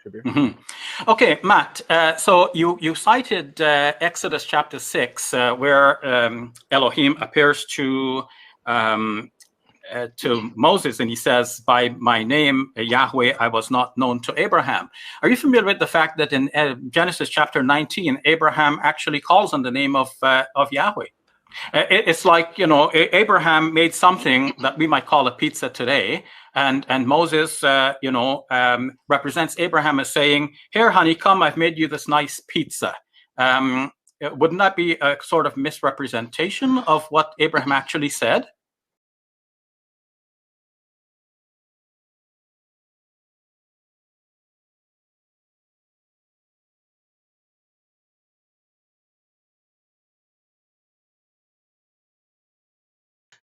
Shabir. Okay, Matt. So you cited Exodus chapter 6, where Elohim appears to Moses, and he says, "By my name, Yahweh, I was not known to Abraham." Are you familiar with the fact that in Genesis chapter 19, Abraham actually calls on the name of Yahweh? It's like, you know, Abraham made something that we might call a pizza today, and Moses, represents Abraham as saying, "Here, honey, come, I've made you this nice pizza." Wouldn't that be a sort of misrepresentation of what Abraham actually said?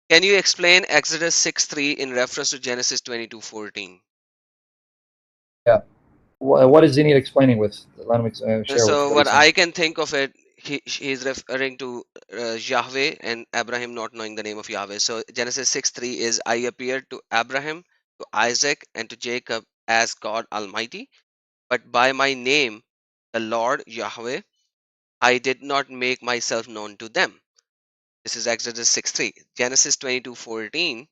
Can you explain Exodus 6:3 in reference to Genesis 22:14? Yeah. What does he need explaining with? Let him share So what what he's saying. I can think of it, he is referring to Yahweh and Abraham not knowing the name of Yahweh. So Genesis 6:3 is, I appeared to Abraham, to Isaac, and to Jacob as God Almighty, but by my name, the Lord Yahweh, I did not make myself known to them. This is Exodus 6:3. Genesis 22:14.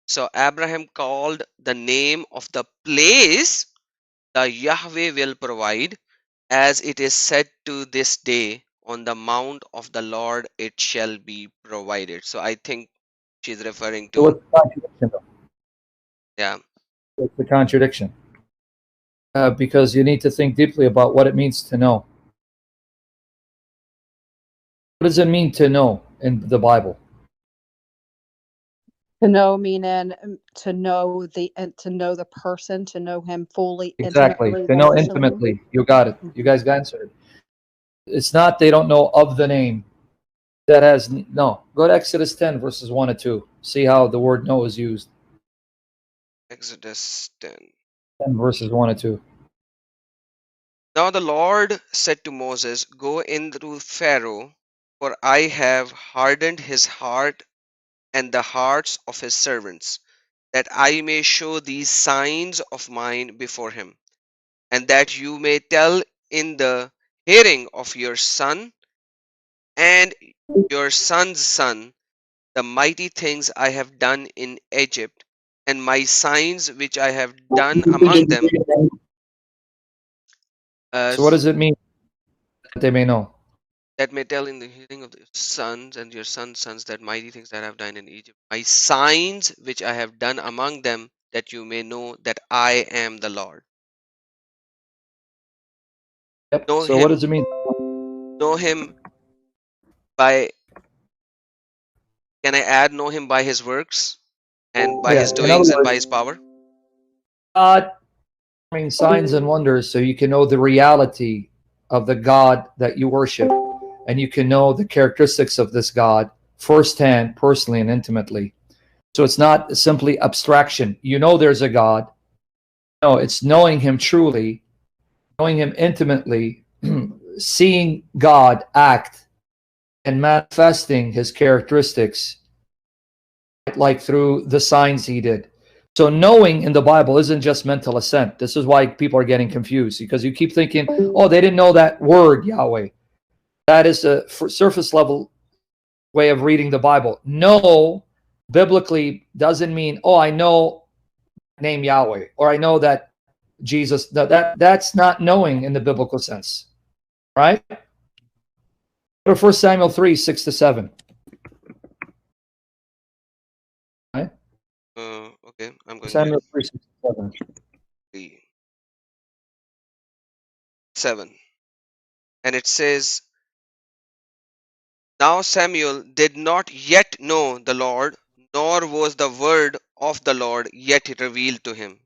So Abraham called the name of the place, the Yahweh will provide, as it is said to this day, on the mount of the Lord it shall be provided. So I think she's referring So to, what's the contradiction, though? yeah. What's the contradiction? Because you need to think deeply about what it means to know. What does it mean to know in the Bible? To know meaning to know the person, to know him fully, Exactly. intimately, To know relationally. intimately. You got it. You guys got answered. It's not they don't know of the name. That has no. Go to Exodus 10 verses 1 and 2. See how the word know is used. Exodus 10. 10 verses 1 and 2. Now the Lord said to Moses, go in through Pharaoh, for I have hardened his heart and the hearts of his servants, that I may show these signs of mine before him, and that you may tell in the hearing of your son and your son's son the mighty things I have done in Egypt, and my signs which I have done among them. So what does it mean that they may know? That may tell in the hearing of the sons and your sons' sons that mighty things that I have done in Egypt, my signs which I have done among them, that you may know that I am the Lord. Yep. Know So what him, does it mean? know him by, can I add, know him by his works and by his In other doings and by words, his power? God performing signs and wonders so you can know the reality of the God that you worship, and you can know the characteristics of this God firsthand, personally, and intimately. So it's not simply abstraction. You know there's a God. No, it's knowing him truly, knowing him intimately, seeing God act and manifesting his characteristics, like through the signs he did. So knowing in the Bible isn't just mental assent. This is why people are getting confused, because you keep thinking, oh, they didn't know that word, Yahweh. That is a surface level way of reading the Bible. Know biblically doesn't mean, oh, I know name Yahweh, or I know that Jesus. That's not knowing in the biblical sense, right? Go to 1 Samuel 3, 6-7. Right? Okay, I'm going Samuel there. 3, 6-7. 3, 7. And it says, now Samuel did not yet know the Lord, nor was the word of the Lord yet revealed to him.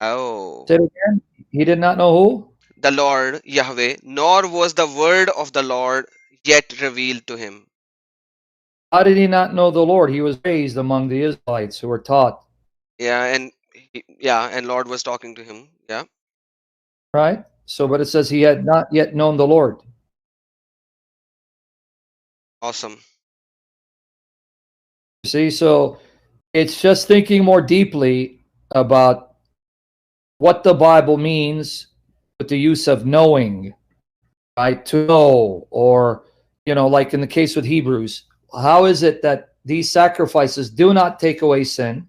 Oh. Say it again. He did not know who? The Lord Yahweh, nor was the word of the Lord yet revealed to him. How did he not know the Lord? He was raised among the Israelites who were taught. Yeah, and Lord was talking to him. Yeah. Right? So, but it says he had not yet known the Lord. Awesome. You see, so it's just thinking more deeply about what the Bible means with the use of knowing, right? To know, or, you know, like in the case with Hebrews, how is it that these sacrifices do not take away sin?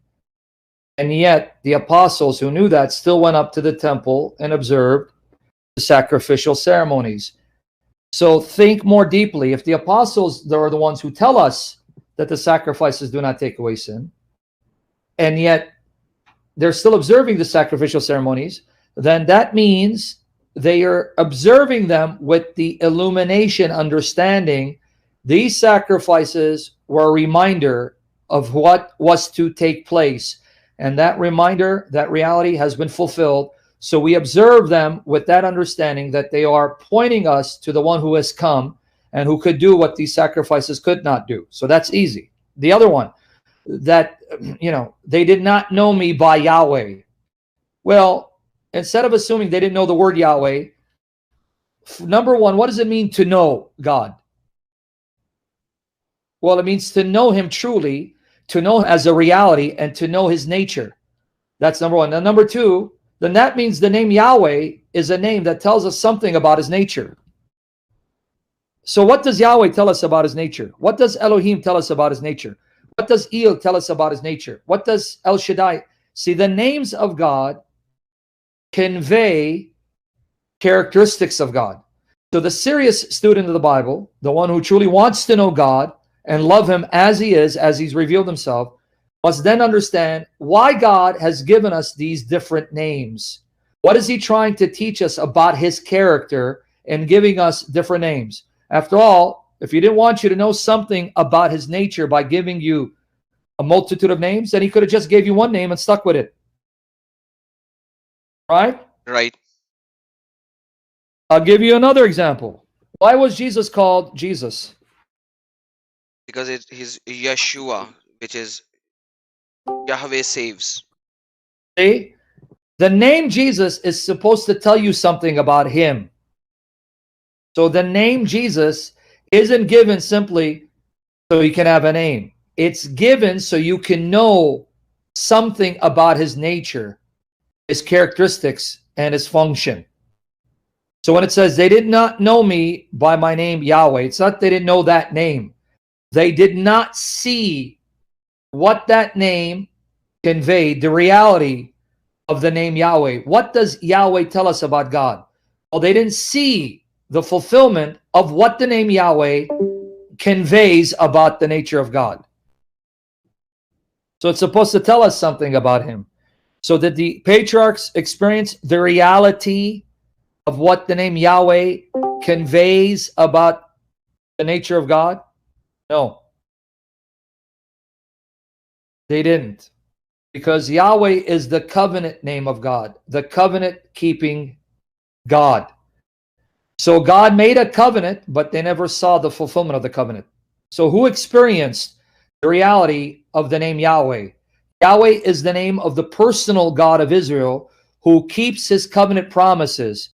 And yet the apostles who knew that still went up to the temple and observed the sacrificial ceremonies. So think more deeply. If the apostles are the ones who tell us that the sacrifices do not take away sin, and yet they're still observing the sacrificial ceremonies, then that means they are observing them with the illumination, understanding these sacrifices were a reminder of what was to take place. And that reminder, that reality has been fulfilled. So we observe them with that understanding that they are pointing us to the one who has come and who could do what these sacrifices could not do. So that's easy. The other one, that, you know, they did not know me by Yahweh. Well, instead of assuming they didn't know the word Yahweh, number one, what does it mean to know God? Well, it means to know him truly, to know him as a reality, and to know his nature. That's number one. And number two, then that means the name Yahweh is a name that tells us something about his nature. So what does Yahweh tell us about his nature? What does Elohim tell us about his nature? What does El tell us about his nature? What does El Shaddai? See, the names of God convey characteristics of God. So the serious student of the Bible, the one who truly wants to know God and love him as he is, as he's revealed himself, must then understand why God has given us these different names. What is he trying to teach us about his character and giving us different names? After all, if he didn't want you to know something about his nature by giving you a multitude of names, then he could have just gave you one name and stuck with it. Right? Right. I'll give you another example. Why was Jesus called Jesus? Because he's Yeshua, which is Yahweh saves. See? The name Jesus is supposed to tell you something about him. So the name Jesus isn't given simply so you can have a name. It's given so you can know something about his nature, his characteristics, and his function. So when it says they did not know me by my name Yahweh, it's not they didn't know that name. They did not see what that name conveyed, the reality of the name Yahweh. What does Yahweh tell us about God? Well, they didn't see the fulfillment of what the name Yahweh conveys about the nature of God. So it's supposed to tell us something about him. So that the patriarchs experienced the reality of what the name Yahweh conveys about the nature of God? No. They didn't. Because Yahweh is the covenant name of God, the covenant-keeping God. So God made a covenant, but they never saw the fulfillment of the covenant. So who experienced the reality of the name Yahweh? Yahweh is the name of the personal God of Israel who keeps his covenant promises.